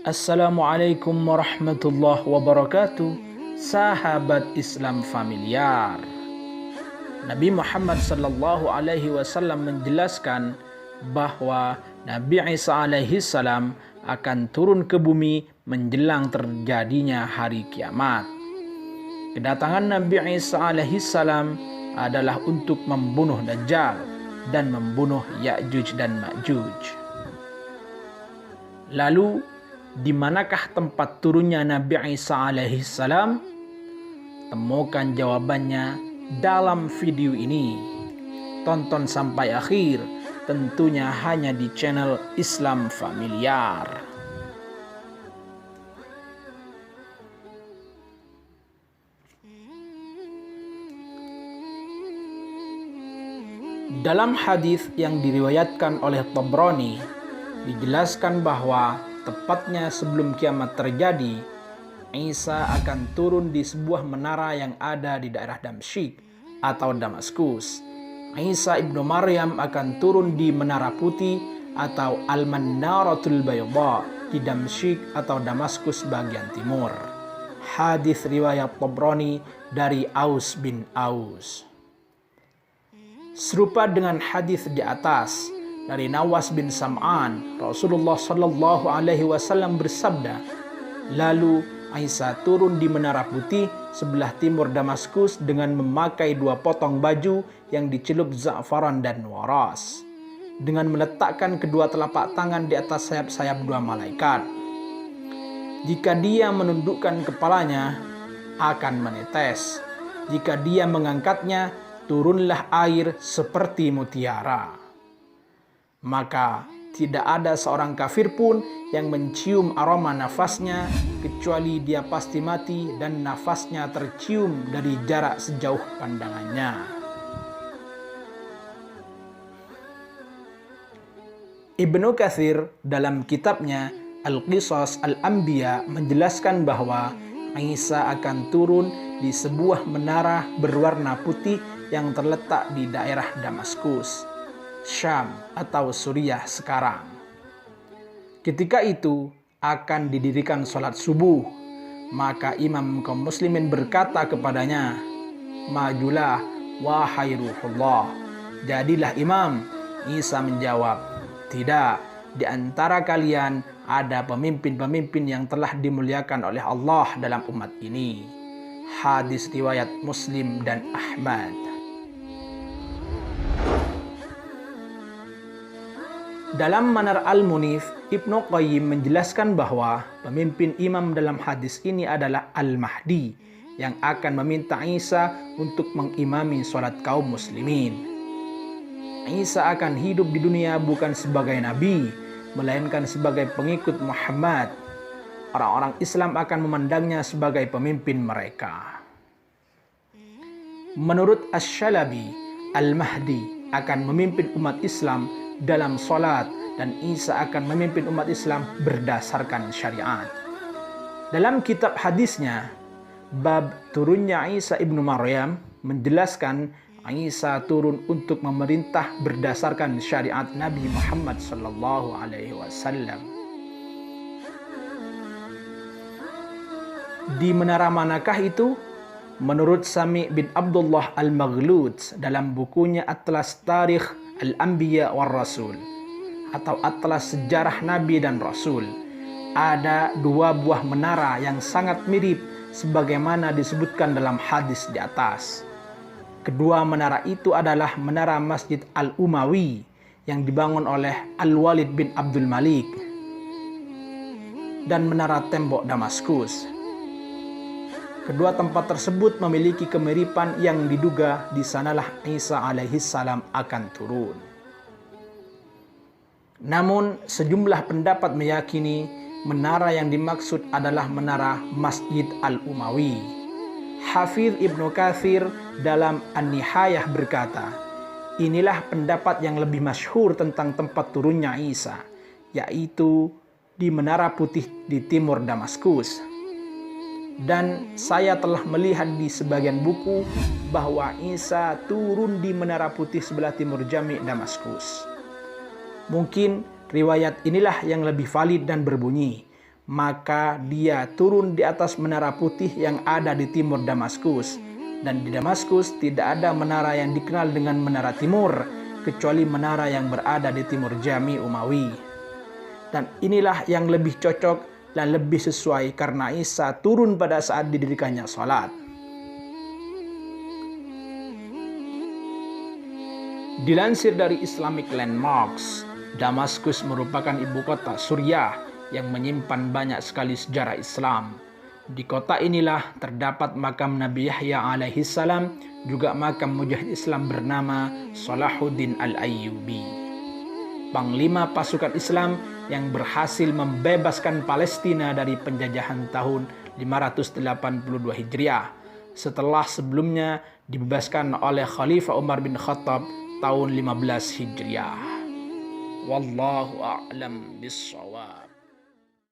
Assalamualaikum warahmatullahi wabarakatuh. Sahabat Islam familiar, Nabi Muhammad sallallahu alaihi wasallam menjelaskan bahwa Nabi Isa alaihi salam akan turun ke bumi menjelang terjadinya hari kiamat. Kedatangan Nabi Isa alaihi salam adalah untuk membunuh Dajjal dan membunuh Ya'juj dan Ma'juj. Lalu, di manakah tempat turunnya Nabi Isa alaihi salam? Temukan jawabannya dalam video ini. Tonton sampai akhir, tentunya hanya di channel Islam Familiar. Dalam hadis yang diriwayatkan oleh Tabrani, dijelaskan bahwa tepatnya sebelum kiamat terjadi, Isa akan turun di sebuah menara yang ada di daerah Damsyik atau Damaskus. Isa ibnu Maryam akan turun di Menara Putih atau Al-Manaratul Bayda di Damsyik atau Damaskus bagian timur. Hadis riwayat Tabrani dari Aus bin Aus. Serupa dengan hadis di atas, dari Nawas bin Sam'an, Rasulullah Shallallahu Alaihi Wasallam bersabda, lalu Isa turun di Menara Putih sebelah timur Damaskus dengan memakai 2 potong baju yang dicelup za'faran dan waras, dengan meletakkan kedua telapak tangan di atas sayap-sayap 2 malaikat. Jika dia menundukkan kepalanya, akan menetes. Jika dia mengangkatnya, turunlah air seperti mutiara. Maka tidak ada seorang kafir pun yang mencium aroma nafasnya, kecuali dia pasti mati dan nafasnya tercium dari jarak sejauh pandangannya. Ibnu Katsir dalam kitabnya Al-Qisas Al-Anbiya menjelaskan bahwa Isa akan turun di sebuah menara berwarna putih yang terletak di daerah Damaskus, Syam atau Suriah sekarang. Ketika itu akan didirikan sholat subuh, maka imam kaum muslimin berkata kepadanya, majulah wahai Ruhullah, jadilah imam. Isa menjawab, tidak, di antara kalian ada pemimpin-pemimpin yang telah dimuliakan oleh Allah dalam umat ini. Hadis riwayat Muslim dan Ahmad. Dalam Manar Al-Munif, Ibnu Qayyim menjelaskan bahwa pemimpin imam dalam hadis ini adalah Al-Mahdi yang akan meminta Isa untuk mengimami sholat kaum muslimin. Isa akan hidup di dunia bukan sebagai nabi, melainkan sebagai pengikut Muhammad. Orang-orang Islam akan memandangnya sebagai pemimpin mereka. Menurut Asy-Syalabi, Al-Mahdi akan memimpin umat Islam dalam sholat, dan Isa akan memimpin umat Islam berdasarkan syariat. Dalam kitab hadisnya, bab turunnya Isa ibnu Maryam menjelaskan Isa turun untuk memerintah berdasarkan syariat Nabi Muhammad sallallahu alaihi wasallam. Di menara manakah itu? Menurut Sami bin Abdullah Al-Maghlud dalam bukunya Atlas Tarikh Al-Anbiya war Rasul atau Atlas Sejarah Nabi dan Rasul, ada 2 buah menara yang sangat mirip sebagaimana disebutkan dalam hadis di atas. Kedua menara itu adalah menara Masjid Al-Umawi yang dibangun oleh Al-Walid bin Abdul Malik dan menara tembok Damaskus. Kedua tempat tersebut memiliki kemiripan yang diduga di sanalah Isa alaihi salam akan turun. Namun sejumlah pendapat meyakini menara yang dimaksud adalah menara Masjid Al-Umawi. Hafidz Ibnu Katsir dalam An-Nihayah berkata, inilah pendapat yang lebih masyhur tentang tempat turunnya Isa, yaitu di Menara Putih di timur Damaskus. Dan saya telah melihat di sebagian buku bahwa Isa turun di Menara Putih sebelah timur Jami' Damaskus. Mungkin riwayat inilah yang lebih valid dan berbunyi maka dia turun di atas menara putih yang ada di timur Damaskus. Dan di Damaskus tidak ada menara yang dikenal dengan menara timur, kecuali menara yang berada di timur Jami Umawi. Dan inilah yang lebih cocok dan lebih sesuai karena Isa turun pada saat didirikannya salat. Dilansir dari Islamic Landmarks, Damaskus merupakan ibu kota Suriah yang menyimpan banyak sekali sejarah Islam. Di kota inilah terdapat makam Nabi Yahya alaihi salam, juga makam mujahid Islam bernama Salahuddin Al-Ayyubi, panglima pasukan Islam yang berhasil membebaskan Palestina dari penjajahan tahun 582 Hijriah, setelah sebelumnya dibebaskan oleh Khalifah Umar bin Khattab tahun 15 Hijriah. Wallahu a'lam bishawab.